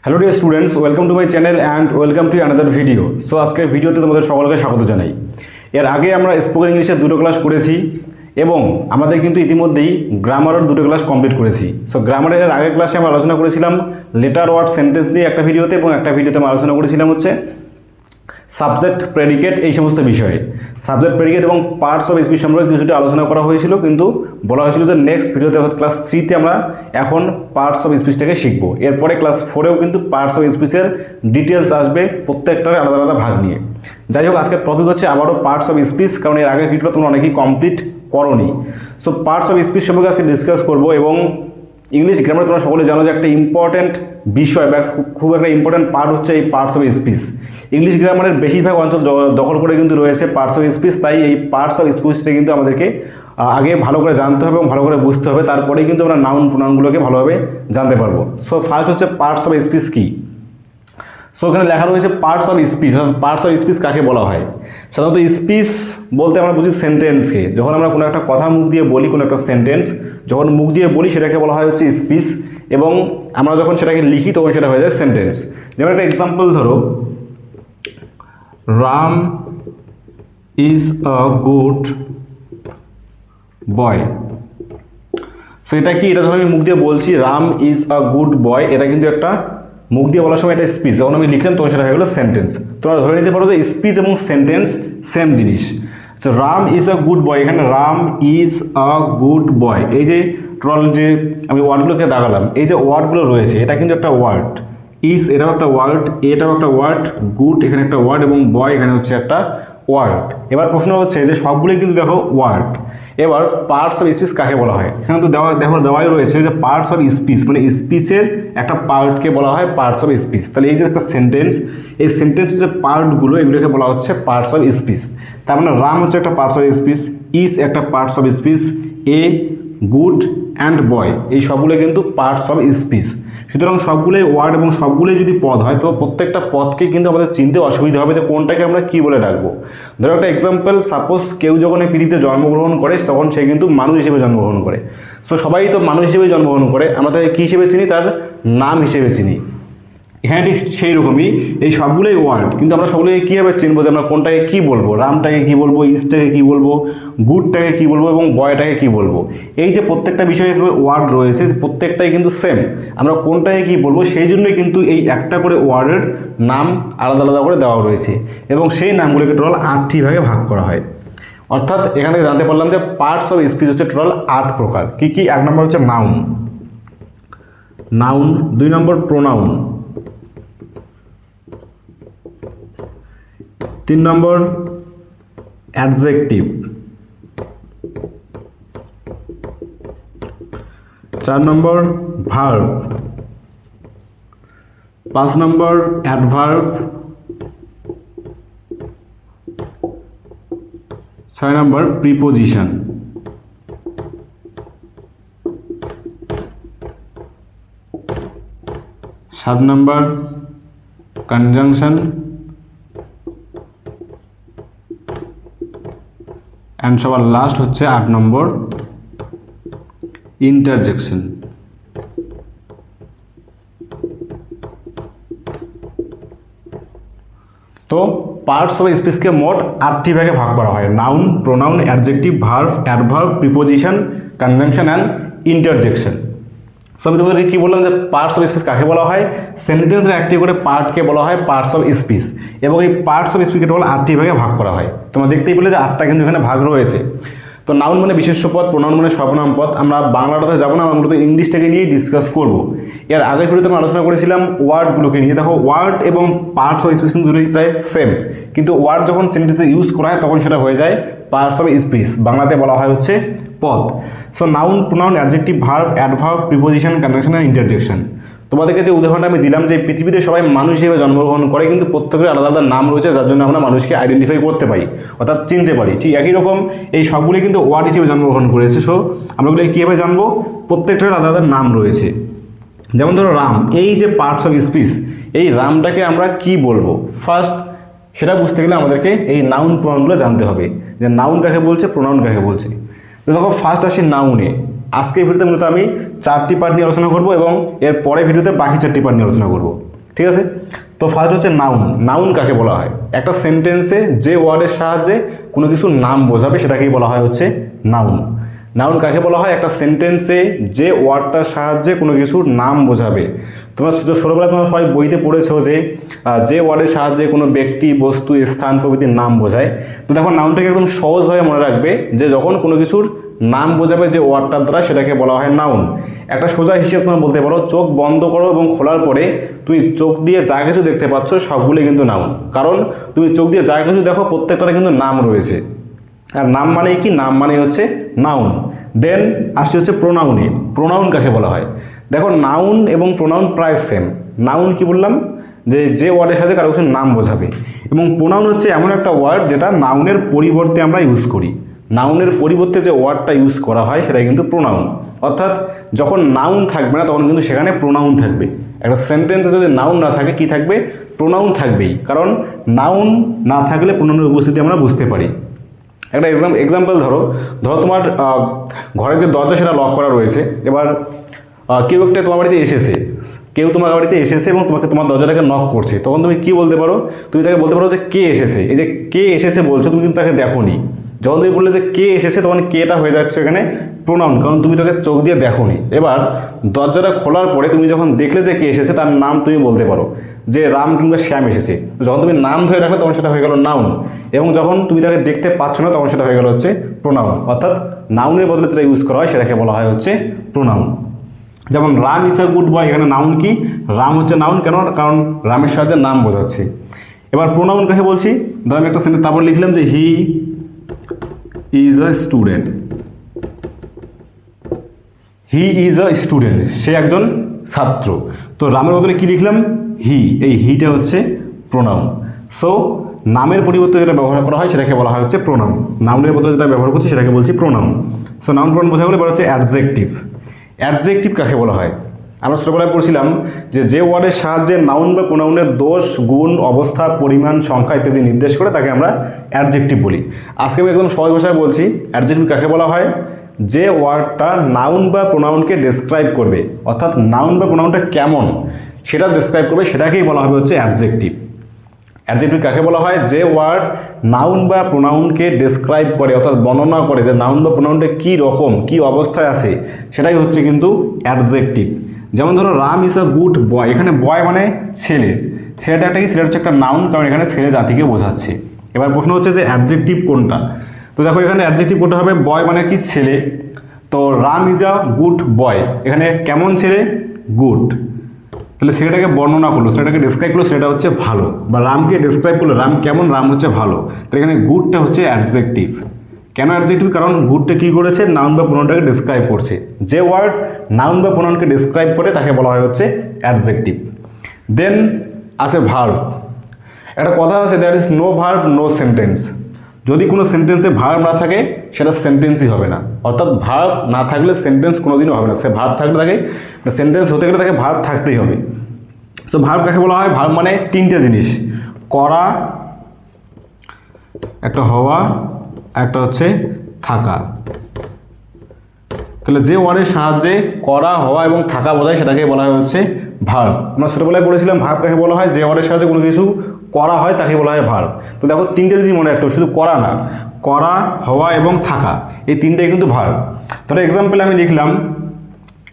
Hello dear students, welcome to my channel and welcome to another video. So আজকের ভিডিওতে তোমাদের সকলকে স্বাগত জানাই। এর আগে আমরা স্পোকেন ইংলিশের দুটো ক্লাস করেছি এবং আমাদের কিন্তু ইতিমধ্যেই গ্রামারের দুটো ক্লাস কমপ্লিট করেছি। সো গ্রামারের আগের ক্লাসে আমরা আলোচনা করেছিলাম লেটার ওয়ার্ড সেন্টেন্স নিয়ে একটা ভিডিওতে, এবং একটা ভিডিওতে আমরা আলোচনা করেছিলাম হচ্ছে সাবজেক্ট প্রেডিকেট এই সমস্ত বিষয়ে। সাবজেক্ট প্রেডিকেট এবং পার্টস অফ স্পিচ সম্পর্কে কিছুটা আলোচনা করা হয়েছিল, কিন্তু বলা হয়েছিল যে নেক্সট ভিডিওতে অর্থাৎ ক্লাস 3তে আমরা এখন পার্টস অফ স্পিচটাকে শিখবো। এরপরে ক্লাস 4এও কিন্তু পার্টস অফ স্পিচের ডিটেলস আসবে, প্রত্যেকটার আলাদা আলাদা ভাগ নিয়ে। যাই হোক, আজকের টপিক হচ্ছে আবারও পার্টস অফ স্পিচ, কারণ এর আগের ভিডিওটা তোমরা অনেকেই কমপ্লিট করোনি। সো পার্টস অফ স্পিচ সম্পর্কে আজকে ডিসকাস করবো। এবং ইংলিশ গ্রামারে তোমরা সকলে জানো যে একটা ইম্পর্ট্যান্ট বিষয় বা খুব একটা ইম্পর্ট্যান্ট পার্ট হচ্ছে এই পার্টস অফ স্পিচ। ইংলিশ গ্রামারের বেশিরভাগ অঞ্চল দখল করে কিন্তু রয়েছে পার্টস অফ স্পিচ। তাই এই পার্টস অফ স্পিচটা কিন্তু আমাদেরকে আগে ভালো করে জানতে হবে এবং ভালো করে বুঝতে হবে, তারপরেই কিন্তু আমরা নাউন প্রোনাউনগুলোকে ভালোভাবে জানতে পারবো। সো ফার্স্ট হচ্ছে পার্টস অফ স্পিচ কী। সো এখানে লেখা রয়েছে parts of speech. Parts of speech কাকে বলা হয়? সাধারণত স্পিচ বলতে আমরা বুঝি সেন্টেন্সকে। যখন আমরা কোনো একটা কথা মুখ দিয়ে বলি, কোনো একটা সেন্টেন্স যখন মুখ দিয়ে বলি সেটাকে বলা হয় হচ্ছে স্পিচ, এবং আমরা যখন সেটাকে লিখি তখন সেটা হয়ে যায় সেন্টেন্স। যেমন একটা এক্সাম্পল ধরো, Ram is a good boy. So এটা কি? এটা যখন আমি মুখ দিয়ে বলছি রাম ইজ আ গুড বয়, এটা কিন্তু একটা মুখ দিয়ে বলার সময় এটা স্পিচ। যখন আমি লিখলাম তখন সেটা হয়ে গেলো সেন্টেন্স। তোমরা ধরে নিতে পারো যে স্পিচ এবং সেন্টেন্স সেম জিনিস। So Ram is a good boy, এখানে Ram is a good boy, এই যে টোটাল যে আমি ওয়ার্ডগুলোকে দাগালাম, এই যে ওয়ার্ডগুলো রয়েছে এটা কিন্তু একটা ওয়ার্ড। ইজ এটাও একটা ওয়ার্ড, এটাও একটা ওয়ার্ড, গুড এখানে একটা ওয়ার্ড, এবং বয় এখানে হচ্ছে একটা ওয়ার্ড। এবার প্রশ্ন হচ্ছে যে সবগুলোই কিন্তু দেখো ওয়ার্ড। এবার পার্টস অফ স্পিচ কাকে বলা হয়? এখানে তো দেওয়াই রয়েছে যে পার্টস অফ স্পিচ, মানে স্পিচের একটা পার্টকে বলা হয় পার্টস অফ স্পিচ। তাহলে এই যে একটা সেন্টেন্স, এই সেন্টেন্সের যে পার্টগুলো এগুলোকে বলা হচ্ছে পার্টস অফ স্পিচ। তার মানে রাম হচ্ছে একটা পার্টস অফ স্পিচ, ইজ একটা parts of speech, a good and boy এই সবগুলো কিন্তু পার্টস অফ স্পিচ। সুতরাং সবগুলোই ওয়ার্ড এবং সবগুলোই যদি পদ হয় তো প্রত্যেকটা পদকে কিন্তু আমাদের চিনতে অসুবিধা হবে যে কোনটাকে আমরা কী বলে ডাকবো। ধরো একটা এক্সাম্পল, সাপোজ কেউ যখন এই পৃথিবীতে জন্মগ্রহণ করে তখন সে কিন্তু মানুষ হিসেবে জন্মগ্রহণ করে। সো সবাই তো মানুষ হিসেবে জন্মগ্রহণ করে, আমরা তাকে কী হিসেবে চিনি? তার নাম হিসেবে চিনি। হ্যাঁ, ঠিক সেই রকমই এই সবগুলোই ওয়ার্ড, কিন্তু আমরা সবগুলোকে কীভাবে চিনবো যে আমরা কোনটাকে কী বলবো? রামটাকে কী বলবো, ইজটাকে কী বলবো, গুডটাকে কী বলবো এবং বয়টাকে কী বলবো? এই যে প্রত্যেকটা বিষয়ে ওয়ার্ড রয়েছে প্রত্যেকটাই কিন্তু সেম, আমরা কোনটাকে কী বলবো সেই জন্যই কিন্তু এই একটা করে ওয়ার্ডের নাম আলাদা আলাদা করে দেওয়া রয়েছে, এবং সেই নামগুলোকে টোটাল 8টি ভাগে ভাগ করা হয়। অর্থাৎ এখান থেকে জানতে পারলাম যে পার্টস অফ স্পিচ হচ্ছে টোটাল 8 প্রকার। কী কী? 1 নম্বর হচ্ছে noun, 2 number pronoun, 3 number adjective, 4 number verb, 5 number adverb, 6 number preposition, 7 number conjunction, and সবার লাস্ট হচ্ছে 8 নম্বর ইন্টারজেকশন। তো পার্টস অফ স্পিচকে মোট 8টি ভাগে ভাগ করা হয়: noun, pronoun, adjective, verb, adverb, preposition, conjunction and interjection. So আমি তোমাদেরকে কী বললাম যে পার্টস অফ স্পিচ কাকে বলা হয়? সেন্টেন্সের একটি করে পার্টকে বলা হয় পার্টস অফ স্পিচ, এবং এই পার্টস অফ স্পিচকে টোটাল 8টি ভাগে ভাগ করা হয়। তোমরা দেখতেই পেলে যে 8টা কিন্তু এখানে ভাগ রয়েছে। তো নাউন মানে বিশেষ্য পদ, প্রোনাউন মানে সর্বনাম পদ। আমরা বাংলাটাতে যাবো না, আমরা মূলত ইংলিশটাকে নিয়েই ডিসকাস করবো। এর আগের ভিডিওতে আমরা আলোচনা করেছিলাম ওয়ার্ডগুলোকে নিয়ে। দেখো ওয়ার্ড এবং পার্টস অফ স্পিচ কিন্তু দুটোই প্রায় সেম, কিন্তু ওয়ার্ড যখন সেন্টেন্সে ইউজ করা হয় তখন সেটা হয়ে যায় পার্টস অফ স্পিচ, বাংলাতে বলা হয় হচ্ছে পদ। So noun, pronoun, adjective, verb, adverb, preposition, conjunction and interjection. তোমাদেরকে যে উদাহরণটা আমি দিলাম যে পৃথিবীতে সবাই মানুষ হিসেবে জন্মগ্রহণ করে, কিন্তু প্রত্যেকের আলাদা আলাদা নাম রয়েছে যার জন্য আমরা মানুষকে আইডেন্টিফাই করতে পারি, অর্থাৎ চিনতে পারি। ঠিক একই রকম এই সবগুলি কিন্তু ওয়ার্ড হিসেবে জন্মগ্রহণ করেছে। সো আমরা ওগুলো কীভাবে জানবো? প্রত্যেকটার আলাদা আলাদা নাম রয়েছে। যেমন ধরো রাম, এই যে পার্টস অফ স্পিচ, এই রামটাকে আমরা কি বলবো? ফার্স্ট সেটা বুঝতে গেলে আমাদেরকে এই নাউন প্রোনাউনগুলো জানতে হবে, যে নাউন কাকে বলছে, প্রোনাউন কাকে বলছে। তো দেখো ফার্স্ট আসি নাউনে। আজকের ভিডিওতে মূলত আমি 4টি পার্ট নিয়ে আলোচনা করব, এবং এর পরের ভিডিওতে বাকি 4টি পার্ট নিয়ে আলোচনা করব। ঠিক আছে। তো ফার্স্ট হচ্ছে নাউন। নাউন কাকে বলা হয়? একটা সেন্টেন্সে যে ওয়ার্ডের সাহায্যে কোনো কিছুর নাম বোঝাবে সেটাকেই বলা হয় হচ্ছে নাউন। নাউন কাকে বলা হয়? একটা সেন্টেন্সে যে ওয়ার্ডটার সাহায্যে কোনো কিছুর নাম বোঝাবে। তোমরা ছোটোবেলায় তোমরা সবাই বইতে পড়েছো যে ওয়ার্ডের সাহায্যে কোনো ব্যক্তি, বস্তু, স্থান প্রভৃতির নাম বোঝায়। তো দেখো নাউনটাকে একদম সহজভাবে মনে রাখবে যে যখন কোনো কিছুর নাম বোঝাবে যে ওয়ার্ডটার দ্বারা সেটাকে বলা হয় নাউন। একটা সোজা হিসেব তোমরা বলতে পারো, চোখ বন্ধ করো এবং খোলার পরে তুমি চোখ দিয়ে যা কিছু দেখতে পাচ্ছ সবগুলোই কিন্তু নাউন। কারণ তুমি চোখ দিয়ে যা কিছু দেখো প্রত্যেকটার কিন্তু নাম রয়েছে। আর নাম মানে কি? নাম মানে হচ্ছে নাউন। দেন আসছে হচ্ছে প্রোনাউনে। প্রোনাউন কাকে বলা হয়? দেখো নাউন এবং প্রোনাউন প্রায় সেম। নাউন কি বললাম? যে ওয়ার্ডের সাথে কারো কিছু নাম বোঝাবে। এবং প্রোনাউন হচ্ছে এমন একটা ওয়ার্ড যেটা নাউনের পরিবর্তে আমরা ইউজ করি। নাউনের পরিবর্তে যে ওয়ার্ডটা ইউজ করা হয় সেটা কিন্তু প্রোনাউন। অর্থাৎ যখন নাউন থাকবে না তখন কিন্তু সেখানে প্রোনাউন থাকবে। একটা সেন্টেন্সে যদি নাউন না থাকে কি থাকবে? প্রোনাউন থাকবেই। কারণ নাউন না থাকলে প্রোনাউনের উপস্থিতি আমরা বুঝতে পারি। একটা এক্সাম্পল ধরো তোমার ঘরের যে দরজা সেটা লক করা রয়েছে। এবার কেউ একটা তোমার বাড়িতে এসেছে, এবং তোমার দরজাটাকে নক করছে। তখন তুমি কি বলতে পারো? তুমি তাকে বলতে পারো যে কে এসেছে। এই যে কে এসেছে বলছো, তুমি কিন্তু তাকে দেখোনি। যখন তুমি বললে যে কে এসেছে তখন কেটা হয়ে যাচ্ছে এখানে প্রোনাউন, কারণ তুমি তাকে চোখ দিয়ে দেখোনি। এবার দরজাটা খোলার পরে তুমি যখন দেখলে যে কে এসেছে তার নাম তুমি বলতে পারো যে রাম কিংবা শ্যাম এসেছে। যখন তুমি নাম ধরে রাখলে তখন সেটা হয়ে গেল নাউন। এবং যখন তুমি তাকে দেখতে পাচ্ছ না তখন সেটা হয়ে গেল হচ্ছে প্রোনাউন। অর্থাৎ নাউনের বদলে যেটা ইউজ করা হয় সেটাকে বলা হয় হচ্ছে প্রোনাউন। যেমন Ram is a good boy, এখানে নাউন কি? রাম হচ্ছে নাউন। কেন? কারণ রামের সাহায্যে নাম বোঝাচ্ছে। এবার প্রোনাউন কাকে বলছি? ধর আমি একটা সেন্টেন্স তারপর লিখলাম যে he is a student. He is a student, সে একজন ছাত্র। তো রামের বদলে কি লিখলাম? হি। এই হিটা হচ্ছে প্রোনাউন। সো নামের পরিবর্তে যেটা ব্যবহার করা হয় সেটাকে বলা হয় হচ্ছে প্রোনাউন। নাউনের বদলে যেটা ব্যবহার করছি সেটাকে বলছি প্রোনাউন। সো নাউন প্রোনাউন বোঝা গেলে এবার হচ্ছে অ্যাডজেক্টিভ। অ্যাডজেক্টিভ কাকে বলা হয়? আমরা ছোটবেলায় পড়ছিলাম যে ওয়ার্ডের সাহায্যে নাউন বা প্রোনাউনের দোষ, গুণ, অবস্থা, পরিমাণ, সংখ্যা ইত্যাদি নির্দেশ করে তাকে আমরা অ্যাডজেক্টিভ বলি। আজকে আমি একদম সহজ ভাষায় বলছি, অ্যাডজেক্টিভ কাকে বলা হয়? যে ওয়ার্ডটা নাউন বা প্রোনাউনকে ডেসক্রাইব করবে, অর্থাৎ নাউন বা প্রোনাউনটা কেমন সেটা ডেসক্রাইব করবে, সেটাকেই বলা হবে হচ্ছে অ্যাডজেক্টিভ। অ্যাডজেক্টিভ কাকে বলা হয়? যে ওয়ার্ড নাউন বা প্রোনাউনকে ডেসক্রাইব করে, অর্থাৎ বর্ণনা করে যে নাউন বা প্রোনাউনটা কী রকম, কী অবস্থায় আছে, সেটাই হচ্ছে কিন্তু অ্যাডজেক্টিভ। যেমন ধরো Ram is a good boy, এখানে বয় মানে ছেলে। ছেলেটা একটা কি? ছেলেটা হচ্ছে একটা নাউন, কারণ এখানে ছেলে জাতিকে বোঝাচ্ছে। এবার প্রশ্ন হচ্ছে যে অ্যাডজেক্টিভ কোনটা? তো দেখো এখানে অ্যাডজেক্টিভ কোনটা হবে? বয় মানে কি? ছেলে। তো Ram is a good boy, এখানে কেমন ছেলে? গুড। তাহলে ছেলেটাকে বর্ণনা করলো, ছেলেটাকে ডিসক্রাইব করলো, সেটা হচ্ছে ভালো। বা রামকে ডিসক্রাইব করলো, রাম কেমন? রাম হচ্ছে ভালো। তো এখানে গুডটা হচ্ছে অ্যাডজেক্টিভ। কেন অ্যাডজেক্টিভ? কারণ গুডটা কী করেছে? নাউন বা প্রোনাউনটাকে ডিসক্রাইব করছে। যে ওয়ার্ড নাউন বা প্রোনাউনকে ডিসক্রাইব করে তাকে বলা হয় হচ্ছে অ্যাডজেক্টিভ। দেন আছে ভার্ব। একটা কথা আছে, there is no verb no sentence. যদি কোনো সেন্টেন্সে ভার্ব না থাকে সেটা সেন্টেন্সই হবে না। অর্থাৎ ভার্ব না থাকলে সেন্টেন্স কোনোদিনও হবে না। সে ভার্ব থাকলে তাকে, সেন্টেন্স হতে গেলে তাকে ভার্ব থাকতেই হবে। সো ভার্ব কাকে বলা হয়? ভার্ব মানে তিনটে জিনিস, করা, একটা হওয়া, একটা হচ্ছে থাকা। তাহলে যে ওয়ার্ডের সাহায্যে করা, হওয়া এবং থাকা বোঝায় সেটাকে বলা হয় হচ্ছে ভার্ব। আমরা ছোটোবেলায় পড়েছিলাম ভার্ব কাকে বলা হয়? যে ওয়ার্ডের সাহায্যে কোনো কিছু করা হয় তাকে বলা হয় ভার্ব। তো দেখো তিনটে জিনিস মনে রাখতে হবে, শুধু করা না, করা, হওয়া এবং থাকা, এই তিনটেই কিন্তু ভার্ব। তাহলে এক্সাম্পল আমি লিখলাম,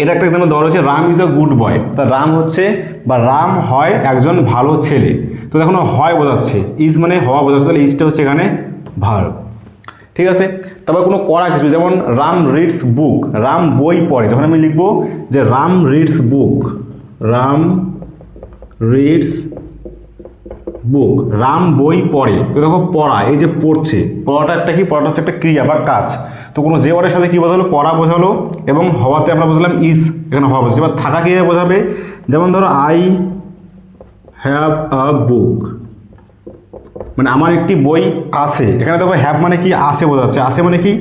এটা একটা এক্সাম্পল দেওয়া হচ্ছে রাম ইজ আ গুড বয়। তা রাম হচ্ছে বা রাম হয় একজন ভালো ছেলে। তো দেখুন হয় বোঝাচ্ছে, ইজ মানে হওয়া বোঝাচ্ছে, তাহলে ইজটা হচ্ছে এখানে ভার্ব। ঠিক আছে। তারপর কোনো করা কিছু, যেমন রাম রিডস বুক, রাম বই পড়ে। যখন আমি লিখবো যে রাম রিডস বুক, রাম রিডস বুক, রাম বই পড়ে। তো দেখো পড়া, এই যে পড়ছে, পড়াটা একটা কি? পড়াটা হচ্ছে একটা ক্রিয়া বা কাজ। তো কোনো যে ওয়ার্ডের সাথে কী বোঝালো? করা বোঝালো। এবং হওয়াতে আমরা বোঝালাম ইজ, এখানে হওয়া বোঝাচ্ছে। এবার থাকা কীভাবে বোঝাবে? যেমন ধরো আই হ্যাভ আ বুক, মানে আমার একটি বই আছে। এখানে দেখো হ্যাভ মানে কি? আছে বোঝাচ্ছে। আছে মানে কি?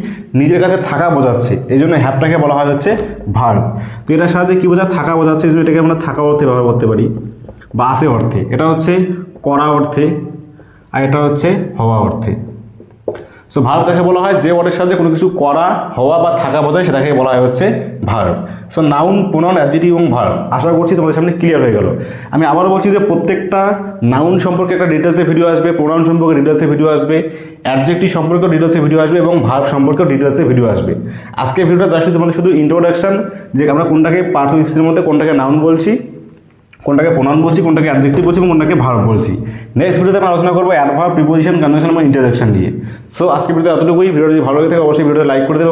নিজের কাছে থাকা বোঝাচ্ছে। এই জন্য হ্যাভটাকে বলা হয় হচ্ছে ভার্ব। তো এটার সাথে কী বোঝা? থাকা বোঝাচ্ছে, এই জন্য এটাকে আমরা থাকা অর্থে ব্যবহার করতে পারি বা আছে অর্থে। এটা হচ্ছে করা অর্থে, আর এটা হচ্ছে হওয়া অর্থে। সো ভার্ব কাকে বলা হয়, যে ওয়ার্ডের সাহায্যে কোনো কিছু করা, হওয়া বা থাকা বোঝায় সেটাকে বলা হয় হচ্ছে verb. So noun, pronoun, adjective এবং ভার্ব, আশা করছি তোমাদের সামনে ক্লিয়ার হয়ে গেল। আমি আবারও বলছি যে প্রত্যেকটা নাউন সম্পর্কে একটা ডিটেলসে ভিডিও আসবে, প্রোনাউন সম্পর্কে ডিটেলসে ভিডিও আসবে, অ্যাডজেক্টিভ সম্পর্কে ডিটেলসে ভিডিও আসবে এবং ভার্ব সম্পর্কে ডিটেলসে ভিডিও আসবে। আজকে ভিডিওটা যা শুধু তোমাদের শুধু ইন্ট্রোডাকশন, যে আমরা কোনটাকে পার্টস অফ স্পিচের মধ্যে কোনটাকে নাউন বলছি, কোনটাকে প্রোনাউন বলছি, কোনটাকে অ্যাডজেক্টিভ বলছি এবং কোনটাকে ভার্ব বলছি। নেক্সট ভিডিওতে আমরা আলোচনা করবো অ্যাডভার্ব, প্রিপোজিশন, কনজাংশন এবং ইন্টারজেকশন নিয়ে। সো আজকে ভিডিওতে এতটুকুই। ভিডিও যদি ভালো লাগে থাকে অবশ্যই ভিডিওতে লাইক করে দেবে।